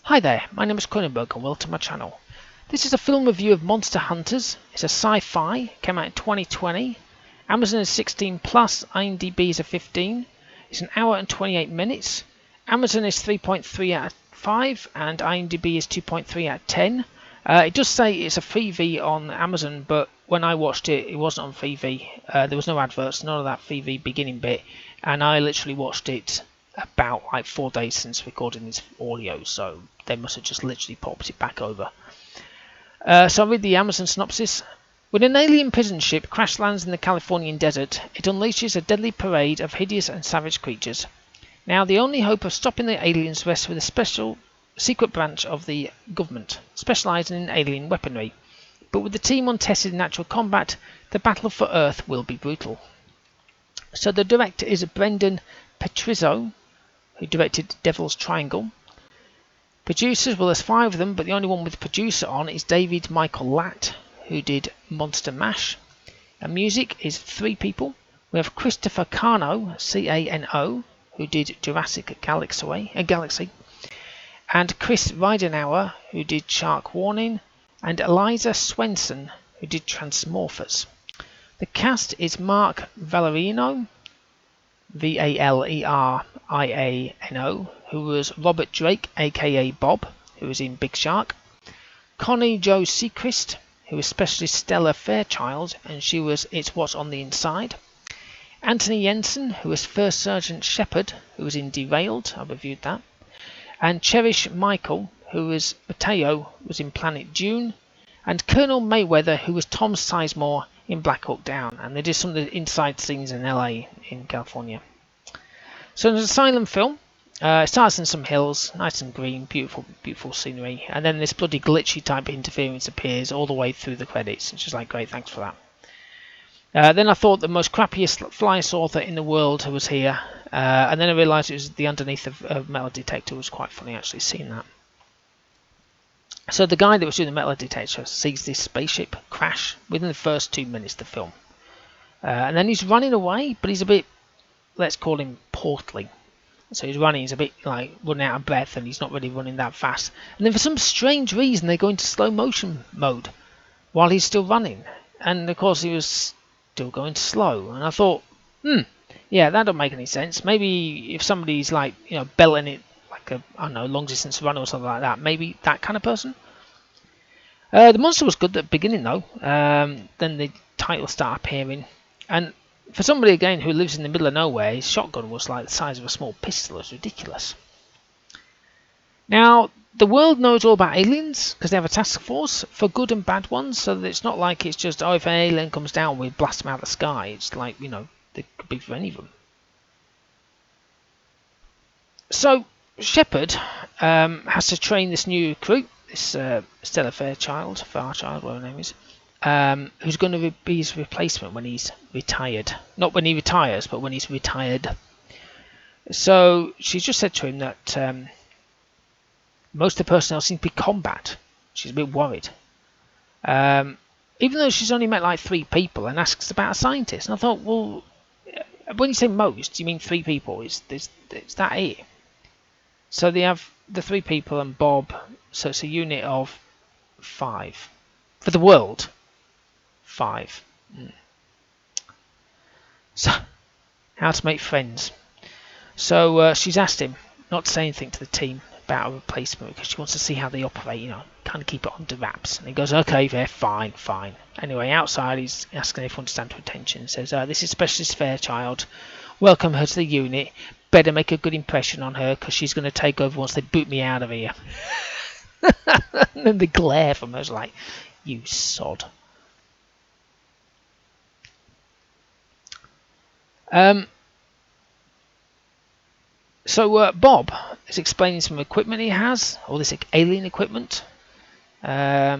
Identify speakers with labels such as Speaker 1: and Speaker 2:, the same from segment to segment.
Speaker 1: Hi there, my name is Kronenberg and welcome to my channel. This is a film review of Monster Hunters. It's a sci-fi, came out in 2020. Amazon is 16 plus, IMDb is a 15. It's an hour and 28 minutes. Amazon is 3.3 out of 5 and IMDb is 2.3 out of 10. It does say it's a freebie on Amazon, but when I watched it, it wasn't on freebie. There was no adverts, none of that freebie beginning bit, and I literally watched it about like 4 days since recording this audio, so they must have just literally popped it back over. So I'll read the Amazon synopsis. When an alien prison ship crash lands in the Californian desert, it unleashes a deadly parade of hideous and savage creatures. Now the only hope of stopping the aliens rests with a special secret branch of the government, specialising in alien weaponry. But with the team untested in actual combat, the battle for Earth will be brutal. So the director is Brendan Petrizzo, who directed Devil's Triangle. Producers, well, there's 5 of them, but the only one with producer on is David Michael Latt, who did Monster Mash. And music is 3 people. We have Christopher Cano, C-A-N-O, who did Jurassic Galaxy, and Chris Ridenauer, who did Shark Warning, and Eliza Swenson, who did Transmorphers. The cast is Mark Valerino, Valeriano, who was Robert Drake, aka Bob, who was in Big Shark. Connie Jo Seacrest, who was Specialist Stella Fairchild, and she was It's What's on the Inside. Anthony Jensen, who was First Sergeant Shepard, who was in Derailed, I reviewed that. And Cherish Michael, who was Mateo, was in Planet Dune. And Colonel Mayweather, who was Tom Sizemore in Black Hawk Down, and they did some of the inside scenes in LA, in California. So it's an asylum film. It starts in some hills, nice and green, beautiful scenery, and then this bloody glitchy type of interference appears all the way through the credits. It's just like, great, thanks for that. Then I thought the most crappiest flying saucer in the world was here, and then I realised it was the underneath of metal detector. It was quite funny actually seeing that. So the guy that was doing the metal detector sees this spaceship crash within the first 2 minutes of the film. And then he's running away, but he's a bit, let's call him portly. So he's running, he's a bit like running out of breath, and he's not really running that fast. And then for some strange reason they go into slow motion mode while he's still running. And of course he was still going slow. And I thought, yeah, that don't make any sense. Maybe if somebody's like, belting it like a, I don't know, long distance runner or something like that, maybe that kind of person. The monster was good at the beginning though. Then the titles start appearing, and for somebody again who lives in the middle of nowhere, his shotgun was like the size of a small pistol. It's ridiculous. Now the world knows all about aliens because they have a task force for good and bad ones, so that it's not like it's just, oh, if an alien comes down we blast them out of the sky. It's like, they could be for any of them. So Shepard has to train this new recruit, this Stella Fairchild, whatever her name is, who's going to be his replacement when he's retired. Not when he retires, but when he's retired. So she's just said to him that most of the personnel seem to be combat. She's a bit worried. Even though she's only met like 3 people, and asks about a scientist. And I thought, well, when you say most, you mean 3 people? Is that it? So they have the 3 people and Bob, so it's a unit of 5. For the world, 5. So, how to make friends. So she's asked him not to say anything to the team about a replacement because she wants to see how they operate, kind of keep it under wraps. And he goes, okay, yeah, fine. Anyway, outside he's asking everyone to stand to attention and says, this is Specialist Fairchild. Welcome her to the unit. Better make a good impression on her because she's going to take over once they boot me out of here. And then the glare from her's like, you sod. So Bob is explaining some equipment he has, all this alien equipment. At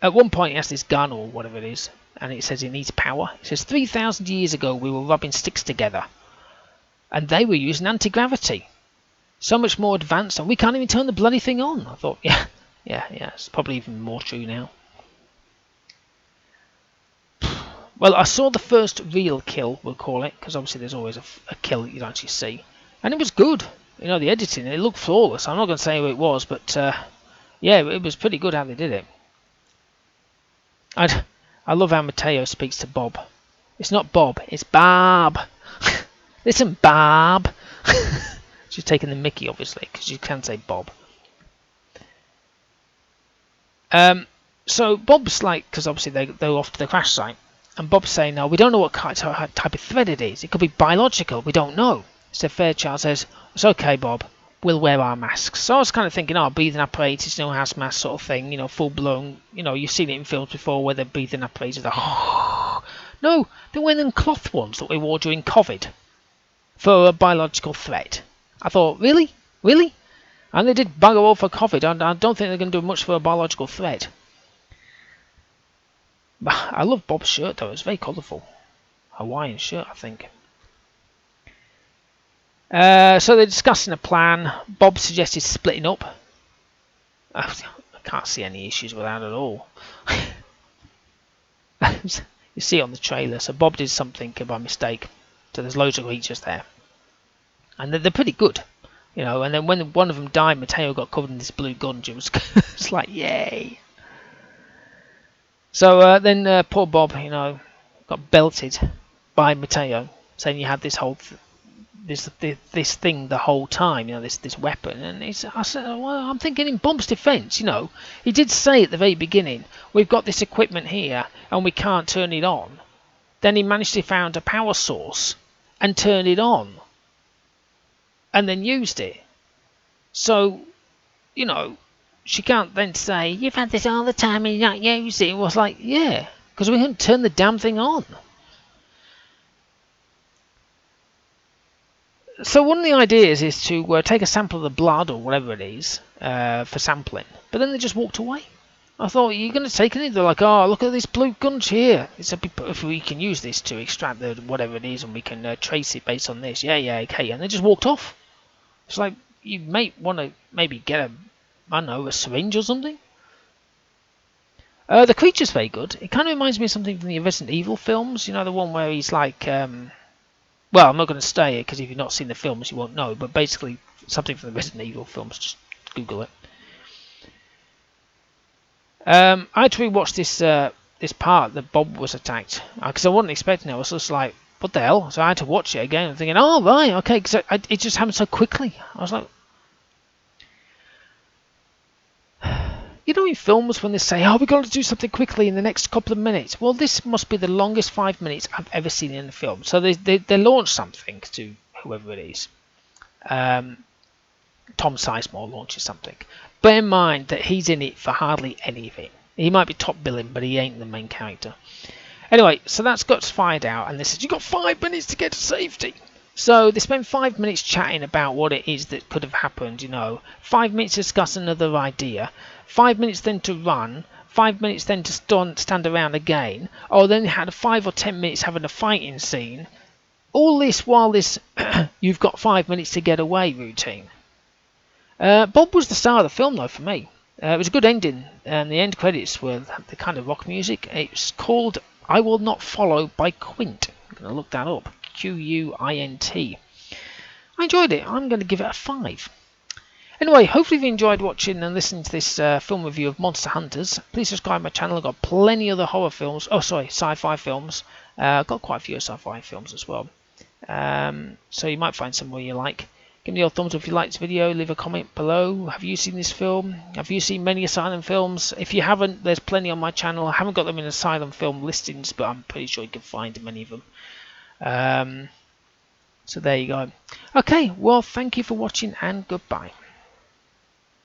Speaker 1: one point he has this gun or whatever it is, and it says it needs power. It says 3,000 years ago we were rubbing sticks together, and they were using anti-gravity. So much more advanced, and we can't even turn the bloody thing on. I thought, yeah, it's probably even more true now. Well, I saw the first real kill, we'll call it, because obviously there's always a kill that you don't actually see. And it was good. You know, the editing, it looked flawless. I'm not going to say who it was, but yeah, it was pretty good how they did it. I love how Mateo speaks to Bob. It's not Bob, it's Bob. Listen, Bob. She's taking the mickey, obviously, because you can say Bob. So Bob's like, because obviously they're off to the crash site, and Bob's saying, no, we don't know what type of threat it is. It could be biological, we don't know. So Fairchild says, it's okay, Bob, we'll wear our masks. So I was kind of thinking, oh, breathing apparatus, no house mask sort of thing, you know, full blown, you know, you've seen it in films before where they're breathing apparatus. No, they're wearing them cloth ones that we wore during COVID for a biological threat. I thought, really? Really? And they did bugger all for COVID. I don't think they're going to do much for a biological threat. But I love Bob's shirt, though. It's very colourful. Hawaiian shirt, I think. So they're discussing a plan. Bob suggested splitting up. I can't see any issues with that at all. You see it on the trailer. So Bob did something by mistake. So there's loads of creatures there. And they're pretty good. You know, and then when one of them died, Mateo got covered in this blue gunge. It was it's like, yay. So then poor Bob, you know, got belted by Mateo, saying you had this whole this thing the whole time, you know, this weapon. And I said, well, I'm thinking in Bob's defence, you know, he did say at the very beginning, we've got this equipment here and we can't turn it on. Then he managed to find a power source and turn it on. And then used it. So, you know, she can't then say, you've had this all the time and you not use it. It was like, yeah, because we couldn't turn the damn thing on. So one of the ideas is to take a sample of the blood or whatever it is for sampling. But then they just walked away. I thought, are you going to take anything? They're like, oh, look at this blue gunge here. If we can use this to extract the whatever it is and we can trace it based on this. Yeah, okay. And they just walked off. It's like, you may want to maybe get a syringe or something. The creature's very good. It kind of reminds me of something from the Resident Evil films. You know, the one where he's like, well, I'm not going to stay it because if you've not seen the films, you won't know. But basically, something from the Resident Evil films. Just Google it. I had to rewatch this part that Bob was attacked because I wasn't expecting it. I was just like, what the hell? So I had to watch it again. I'm thinking, oh right, okay, because it just happened so quickly. I was like, you know, in films when they say, oh, we've got to do something quickly in the next couple of minutes. Well, this must be the longest 5 minutes I've ever seen in a film. So they launch something to whoever it is. Tom Sizemore launches something. Bear in mind that he's in it for hardly any of it. He might be top billing, but he ain't the main character. Anyway, so that's got fired out, and they said, you've got 5 minutes to get to safety. So they spend 5 minutes chatting about what it is that could have happened, you know. 5 minutes to discuss another idea. 5 minutes then to run. 5 minutes then to stand around again. Oh, then they had 5 or 10 minutes having a fighting scene. All this while this you've got 5 minutes to get away routine. Bob was the star of the film, though, for me. It was a good ending, and the end credits were the kind of rock music. It's called I Will Not Follow by Quint. I'm going to look that up. Quint. I enjoyed it. I'm going to give it a 5. Anyway, hopefully you enjoyed watching and listening to this film review of Monster Hunters. Please subscribe to my channel. I've got plenty of other horror films. Oh, sorry, sci-fi films. I've got quite a few sci-fi films as well. So you might find some where you like. Give me your thumbs up if you liked this video. Leave a comment below. Have you seen this film? Have you seen many Asylum films? If you haven't, there's plenty on my channel. I haven't got them in Asylum film listings, but I'm pretty sure you can find many of them. So there you go. Okay, well, thank you for watching and goodbye.